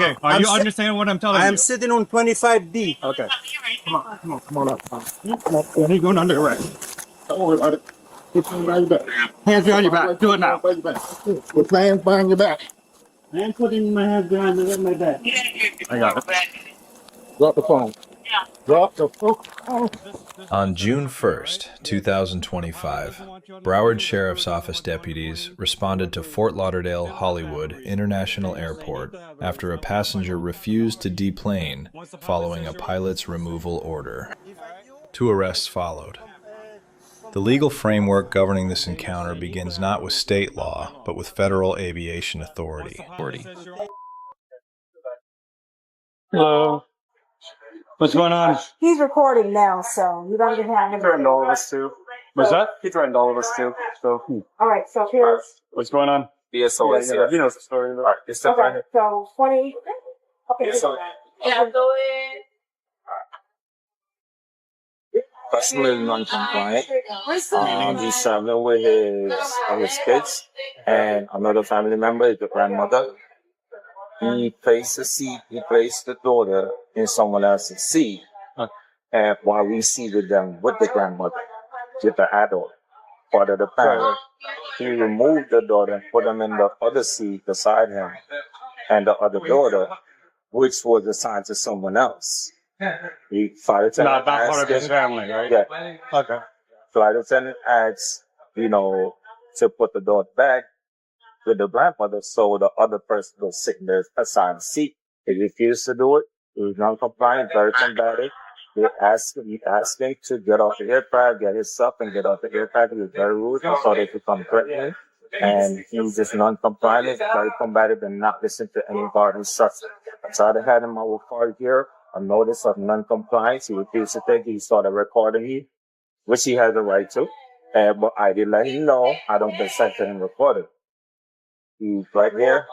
Okay, are you understanding what I'm telling you? I'm sitting on 25D. Okay. Come on up. Let me go under the rack. Don't worry about it. Put your hands behind your back. Hands behind your back. Do it now. Put your hands behind your back. I am putting my hands behind my back. I got it. Drop the phone. Drop the phone. On June 1st, 2025, Broward Sheriff's Office deputies responded to Fort Lauderdale Hollywood International Airport after a passenger refused to deplane following a pilot's removal order. 2 arrests followed. The legal framework governing this encounter begins not with state law, but with federal aviation authority. Hello. What's going on? He's recording now, so you don't even have him. He threatened all of us too. What's that? He threatened all of us too. So. All right, so here's. What's going on? BSOS. Yeah, he knows the story. All right, it's Okay, so 20. Okay. So. Yeah, go in. Personally non-compliant. He's traveling with his kids and another family member, the grandmother. He placed the daughter in someone else's seat, and while we seated them with the grandmother, with the adult, part of the family. He removed the daughter and put them in the other seat beside him, and the other daughter, which was assigned to someone else. He flight attendant Not part of his family, right? Yeah. Okay. Flight attendant asked, to put the daughter back with the grandmother, so the other person was sitting there assigned seat. He refused to do it. He was non-compliant, very combative. He asked him to get off the aircraft, get his stuff, and get off the aircraft. He was very rude, so they become threatening. And he was just non-compliant, very combative, and not listening to any guard instructions. So I had him our car here, a notice of non-compliance. He refused to take it. He started recording me, which he has the right to. But I did let him know I don't consent to him recording. He's right here.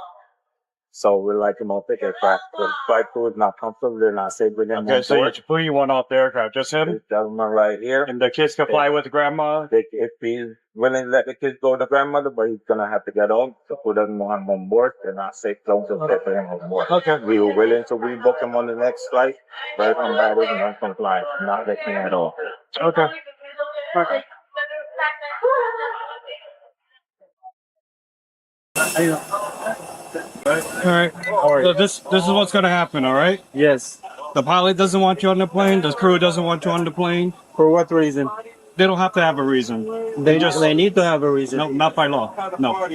So we're like him off the aircraft. The flight crew is not comfortable. They're not safe with him. Okay, so who you want off the aircraft? Just him? This gentleman right here. And the kids can fly with the grandma? If he's willing to let the kids go with the grandmother, but he's going to have to get on. So who doesn't want him on board, they're not safe. Don't just pay for him on board. Okay. We were willing to rebook him on the next flight. Very combative and non-compliant. Not letting at all. Okay. Okay. All right. So this is what's going to happen, all right? Yes. The pilot doesn't want you on the plane. The crew doesn't want you on the plane. For what reason? They don't have to have a reason. They need to have a reason. No, not by law. No.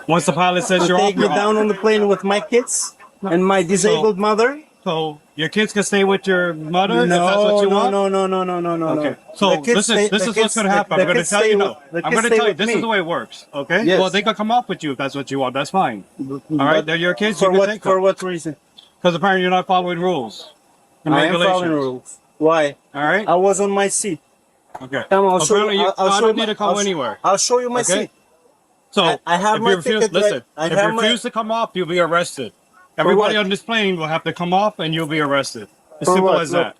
Once the pilot says you're off, Take me you're down off. on the plane with my kids and my disabled mother. So your kids can stay with your mother if that's what you want? No. Okay. So this is what's going to happen. I'm going to tell you no. I'm going to tell you this is the way it works. Okay? Yes. Well, they can come off with you if that's what you want. That's fine. All right? They're your kids. You can take them. For what reason? Because apparently you're not following rules and I am regulations. following rules. Why? All right? I was on my seat. Okay. Come on, I'll show Apparently you. I don't need to come anywhere. I'll show you my Okay? seat. So I have if my you refuse, ticket. listen, I if have you my- refuse to come off, you'll be arrested. Everybody what? on this plane will have to come off and you'll be arrested. As For simple what? as Look. that.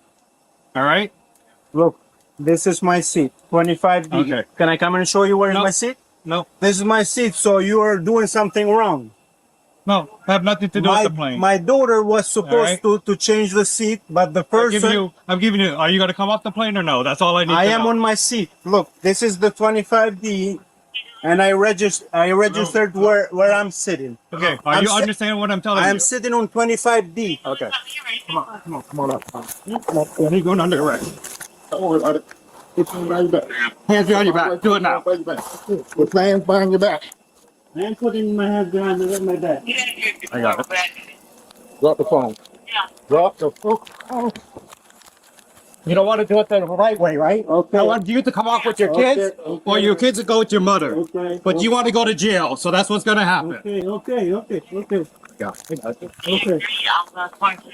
All right? Look, this is my seat, 25D. Okay. Can I come and show you where is No. my seat? No. This is my seat, so you are doing something wrong. No, I have nothing to do with the plane. My daughter was supposed All to change the seat, but the person... I'm giving you, are you going to come off the plane or no? That's all I need I to am know. on my seat. Look, this is the 25D, and I registered where I'm sitting. Okay, are you understanding what I'm telling you? I am sitting on 25D. Okay. Come on up. Let me go under the rack. Don't worry about it. Put your hands behind your back. Hands behind your back. Do it now. Put your hands behind your back. I am putting my hands behind my back. I got it. Drop the phone. Drop the phone. You don't want to do it the right way, right? Okay. I want you to come off with your kids, or your kids to go with your mother. Okay. But you want to go to jail, so that's what's going to happen. Okay. Yeah. Okay.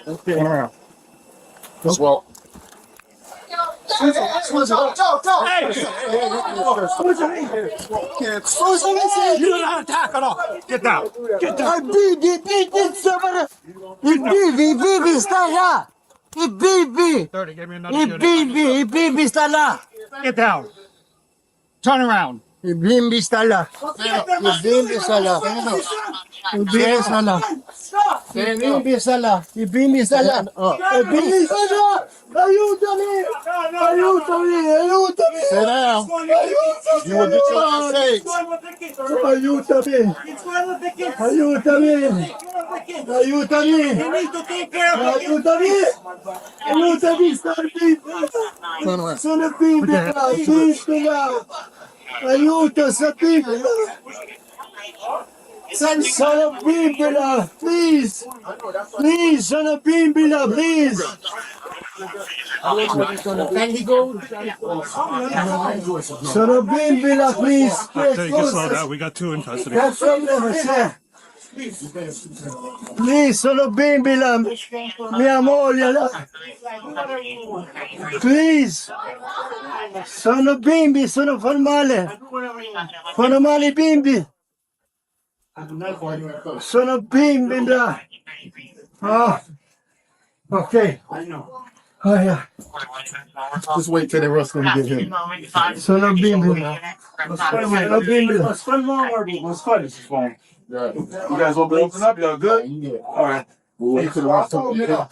Okay. Well. You don't have to attack at all. Get down. Get down. Bibi, 30, give me another unit. Bibi, Get down. Turn around. Ibimbi sala. Ibimbi sala. Ibimbi sala. Ibimbi sala. Ibimbi sala. Ibimbi sala. Aiutami! Aiutami! Aiutami! Sit down. You will get your mistakes. Aiutami! Aiutami! Aiutami! Aiutami! Aiutami! Sono bimbila! Bimbila! Aiuto, sapibila! Sono bimbila! Please! Please, sono bimbila! Please! Sono bimbila, please! Slow down. We got two in custody. Please, sono bimbila! Mia moglie! Please! Sono bimbi, sono formale! Fanno male i bimbi! Sono bimbi là! Oh, okay. Oh yeah. Just wait till the rest of them get here. Sono bimbi là. Sono bimbi là. You guys want to open up? Y'all good? Yeah. All right. Wait till the rest of them get here.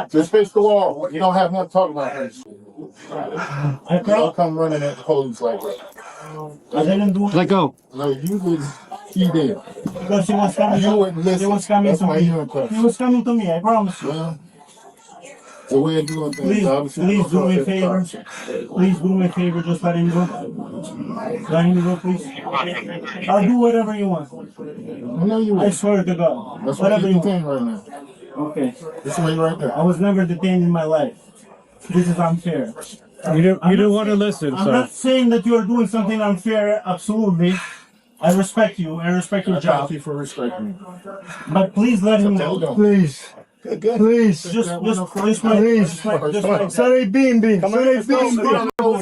Just face the wall. You don't have nothing to talk about this. Don't come running at the police like that. Let go. No, you would see them. Because she was coming. You wouldn't listen. She was coming That's to why me. you're in touch. She was coming to me. I promise you. Well, the way of doing things. Please, obviously, please do me a it's favor. Please do me a favor. Just let him go. Let him go, please. I'll do whatever you want. I know you I will. swear to God. That's why Whatever you're you want. detained right now. Okay. This way right there. I was never detained in my life. This is unfair. You didn't want to listen, I'm so. not saying that you are doing something unfair. Absolutely. I respect you. I respect your job. Thank you for respecting me. But please let him Hold go. on. Please. Please. Please. Sorry, bimbi. Sorry, bimbi.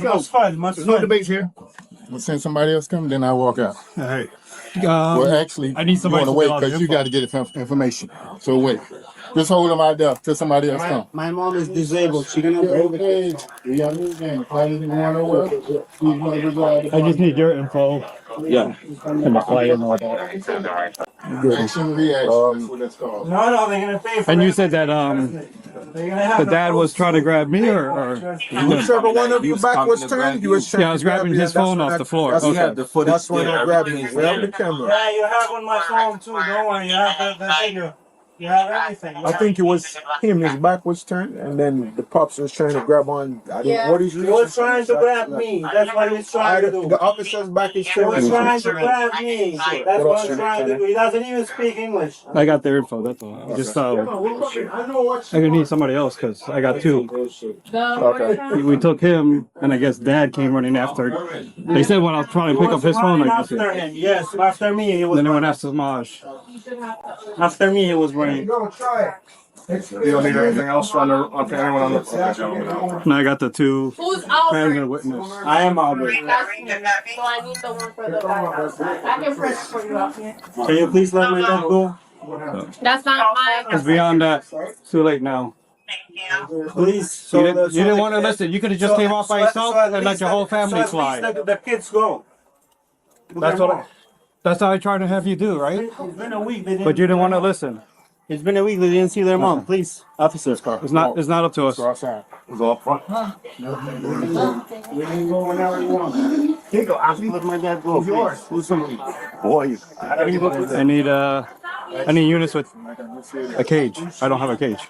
That's fine. There's no debate here. We'll send somebody else come, then I'll walk out. All right. Well, actually, I need somebody you want to to wait fill out because the you got to get information. So wait. Just hold them out there till somebody else comes. My mom is disabled. She gonna break the cage. I just need your info. Yeah. And the flight and all that. Action reaction. That's what it's called. No, they're gonna pay for And you it. said that They're gonna have the dad was trying to grab me, or Whichever one of you back was turned, you was trying yeah, I was grabbing his phone off the floor. That's, Okay. that's when I'm grabbing you. We have the camera. Yeah, you have on my phone too. Don't worry, you have the video. You have everything. I think it was him. His back was turned, and then the pops was trying to grab on. I didn't. What is He was trying to grab me. That's what he's trying to do. The officer's back is He was turned. trying to grab me. That's what he's trying to do. He doesn't even speak English. I got their info. That's all. I just I know what. I need somebody else because I got two. Okay. We took him, and I guess Dad came running after. They said when I was trying to pick up his phone, I guess. After him, yes. After me, he was. Then they went after Samaj. After me, he was running. You don't need anything else on anyone on the And I got the two Who's fans Albert? and witness. I am Albert. So I need the one for the back. I can press for you up here. Can you please let my dad go? That's not mine. It's beyond that. It's too late now. Please. You didn't want to listen. You could have just came off by yourself and let your whole family fly. The kids go. That's how I tried to have you do, right? It's been a week. They didn't But you didn't want to listen. It's been a week. They didn't see their mom. Please, officer. It's not up to us. Go outside. It was all front. We can go whenever you want. Here you go. I'll let my dad go. Yours. Who's somebody? Boy, I need units with a cage. I don't have a cage.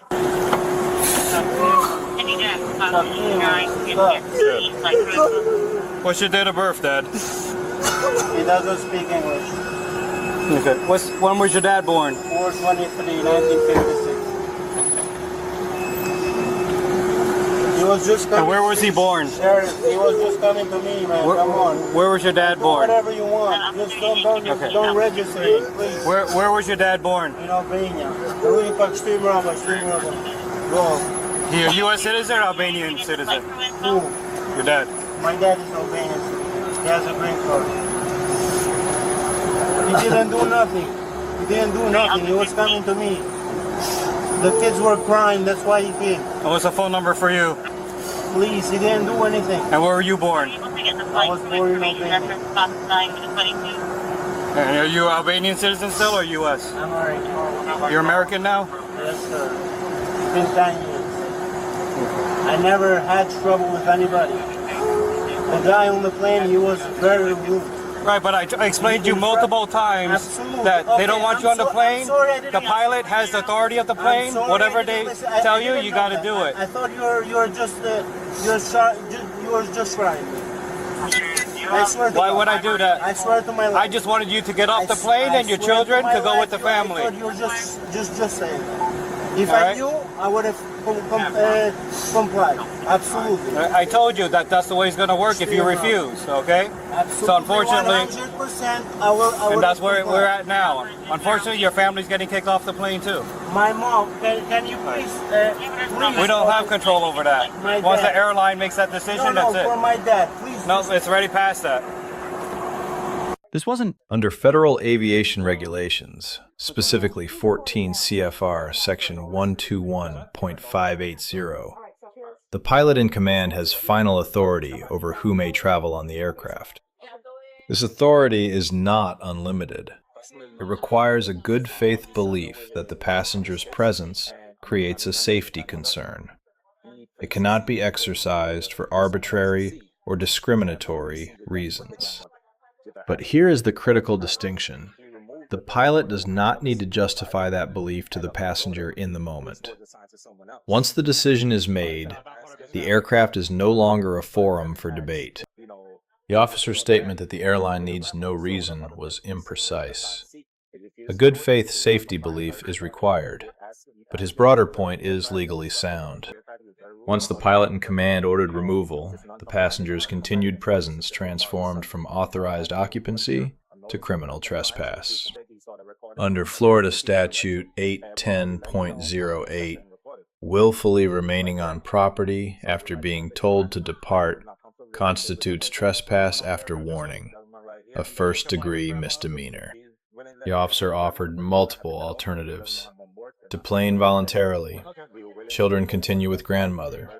What's your date of birth, Dad? He doesn't speak English. Okay. When was your dad born? 4/23, 1956. He was just coming. And where was he born? Sheriff, he was just coming to me, man. Come on. Where was your dad Do born? whatever you want. Just don't register it, please. Where was your dad born? In Albania. Ruin pag-stream rama. Go. He a U.S. citizen or Albanian citizen? Who? Your dad. My dad is Albanian. He has a green card. He didn't do nothing. He didn't do nothing. He was coming to me. The kids were crying. That's why he came. What's the phone number for you? Please, he didn't do anything. And where were you born? I was born in Albania. And are you Albanian citizen still or U.S.? I'm alright. You're American now? Yes, sir. It's been 10 years. I never had trouble with anybody. The guy on the plane, he was very rude. Right, but I explained to you multiple times that they don't want you on the plane. The pilot has the authority of the plane. Whatever they tell you, you got to do it. I thought you were just trying. I swear to Why God. would I do that? I swear to my life. I just wanted you to get off the plane and your children to go with the family. I thought you were just saying that. If All I right. knew, I would have complied. Absolutely. I told you that that's the way it's going to work if you refuse, okay? Absolutely. So unfortunately, 100%, I will and that's where comply. we're at now. Unfortunately, your family's getting kicked off the plane too. My mom, can you please? We don't have control over that. My Once the dad. airline makes that decision, No, that's for it. my dad, please. No, it's already past that. This wasn't under federal aviation regulations, specifically 14 CFR section 121.580. The pilot in command has final authority over who may travel on the aircraft. This authority is not unlimited. It requires a good faith belief that the passenger's presence creates a safety concern. It cannot be exercised for arbitrary or discriminatory reasons. But here is the critical distinction. The pilot does not need to justify that belief to the passenger in the moment. Once the decision is made, the aircraft is no longer a forum for debate. The officer's statement that the airline needs no reason was imprecise. A good faith safety belief is required, but his broader point is legally sound. Once the pilot in command ordered removal, the passenger's continued presence transformed from authorized occupancy to criminal trespass. Under Florida Statute 810.08, willfully remaining on property after being told to depart constitutes trespass after warning, a first-degree misdemeanor. The officer offered multiple alternatives. Deplane voluntarily, children continue with grandmother,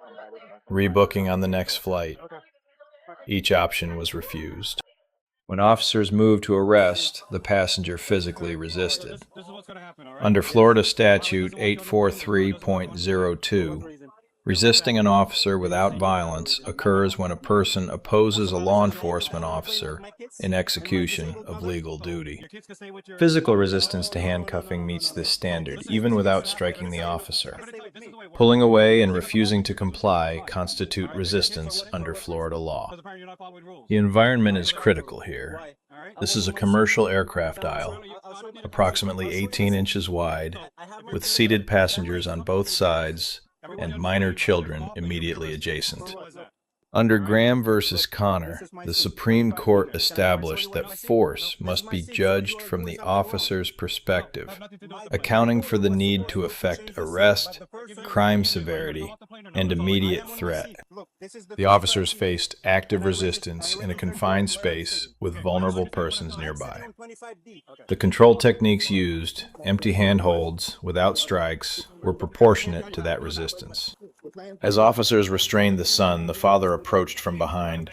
rebooking on the next flight. Each option was refused. When officers moved to arrest, the passenger physically resisted. Under Florida Statute 843.02, resisting an officer without violence occurs when a person opposes a law enforcement officer in execution of legal duty. Physical resistance to handcuffing meets this standard, even without striking the officer. Pulling away and refusing to comply constitute resistance under Florida law. The environment is critical here. This is a commercial aircraft aisle, approximately 18 inches wide, with seated passengers on both sides and minor children immediately adjacent. Under Graham versus Connor, the Supreme Court established that force must be judged from the officer's perspective, accounting for the need to effect arrest, crime severity, and immediate threat. The officers faced active resistance in a confined space with vulnerable persons nearby. The control techniques used, empty handholds without strikes, were proportionate to that resistance. As officers restrained the son, the father approached from behind.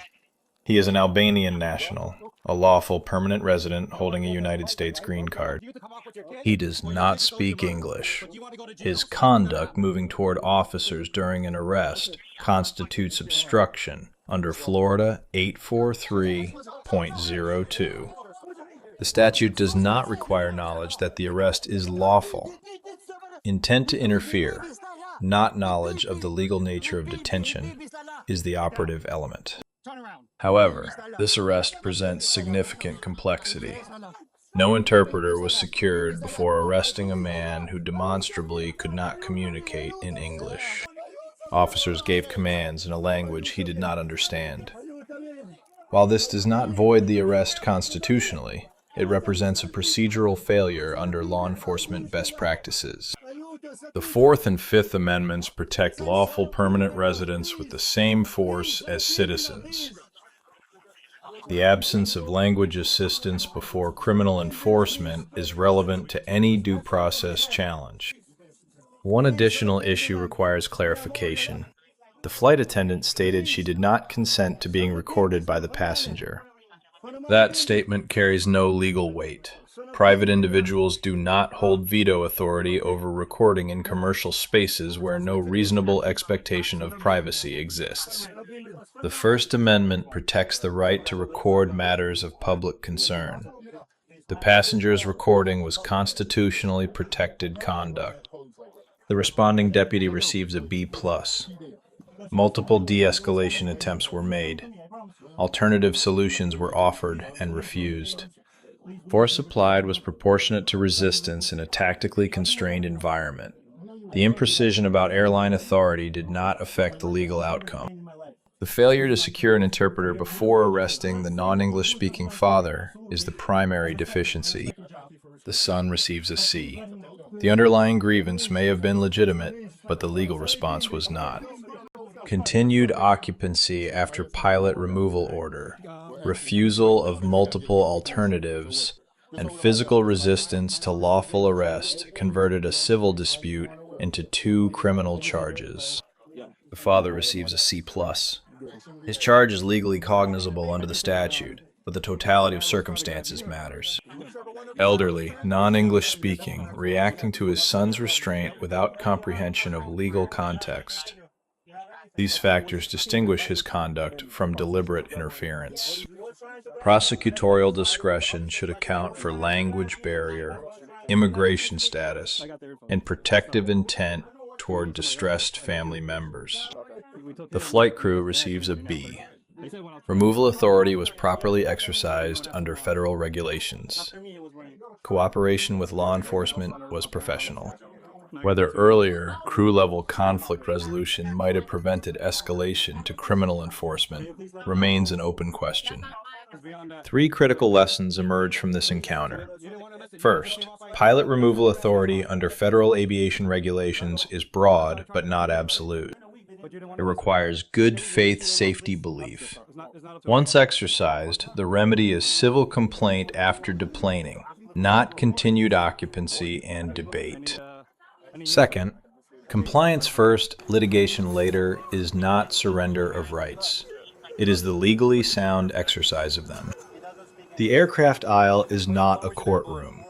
He is an Albanian national, a lawful permanent resident holding a United States green card. He does not speak English. His conduct moving toward officers during an arrest constitutes obstruction under Florida 843.02. The statute does not require knowledge that the arrest is lawful. Intent to interfere, not knowledge of the legal nature of detention, is the operative element. However, this arrest presents significant complexity. No interpreter was secured before arresting a man who demonstrably could not communicate in English. Officers gave commands in a language he did not understand. While this does not void the arrest constitutionally, it represents a procedural failure under law enforcement best practices. The Fourth and Fifth Amendments protect lawful permanent residents with the same force as citizens. The absence of language assistance before criminal enforcement is relevant to any due process challenge. One additional issue requires clarification. The flight attendant stated she did not consent to being recorded by the passenger. That statement carries no legal weight. Private individuals do not hold veto authority over recording in commercial spaces where no reasonable expectation of privacy exists. The First Amendment protects the right to record matters of public concern. The passenger's recording was constitutionally protected conduct. The responding deputy receives a B+. Multiple de-escalation attempts were made. Alternative solutions were offered and refused. Force applied was proportionate to resistance in a tactically constrained environment. The imprecision about airline authority did not affect the legal outcome. The failure to secure an interpreter before arresting the non-English speaking father is the primary deficiency. The son receives a C. The underlying grievance may have been legitimate, but the legal response was not. Continued occupancy after pilot removal order, refusal of multiple alternatives, and physical resistance to lawful arrest converted a civil dispute into 2 criminal charges. The father receives a C+. His charge is legally cognizable under the statute, but the totality of circumstances matters. Elderly, non-English speaking, reacting to his son's restraint without comprehension of legal context. These factors distinguish his conduct from deliberate interference. Prosecutorial discretion should account for language barrier, immigration status, and protective intent toward distressed family members. The flight crew receives a B. Removal authority was properly exercised under federal regulations. Cooperation with law enforcement was professional. Whether earlier, crew-level conflict resolution might have prevented escalation to criminal enforcement remains an open question. 3 critical lessons emerge from this encounter. First, pilot removal authority under federal aviation regulations is broad but not absolute. It requires good faith safety belief. Once exercised, the remedy is civil complaint after deplaning, not continued occupancy and debate. Second, compliance first, litigation later is not surrender of rights. It is the legally sound exercise of them. The aircraft aisle is not a courtroom.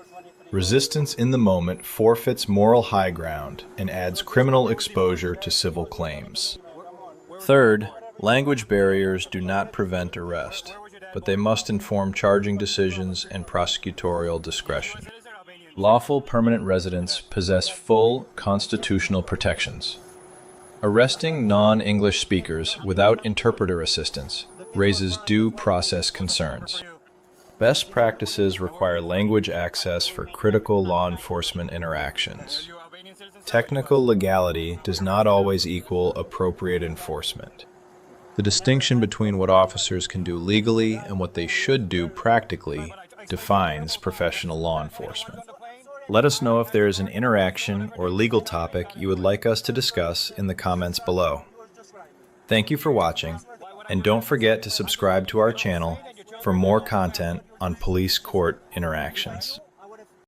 Resistance in the moment forfeits moral high ground and adds criminal exposure to civil claims. Third, language barriers do not prevent arrest, but they must inform charging decisions and prosecutorial discretion. Lawful permanent residents possess full constitutional protections. Arresting non-English speakers without interpreter assistance raises due process concerns. Best practices require language access for critical law enforcement interactions. Technical legality does not always equal appropriate enforcement. The distinction between what officers can do legally and what they should do practically defines professional law enforcement. Let us know if there is an interaction or legal topic you would like us to discuss in the comments below. Thank you for watching, and don't forget to subscribe to our channel for more content on police court interactions.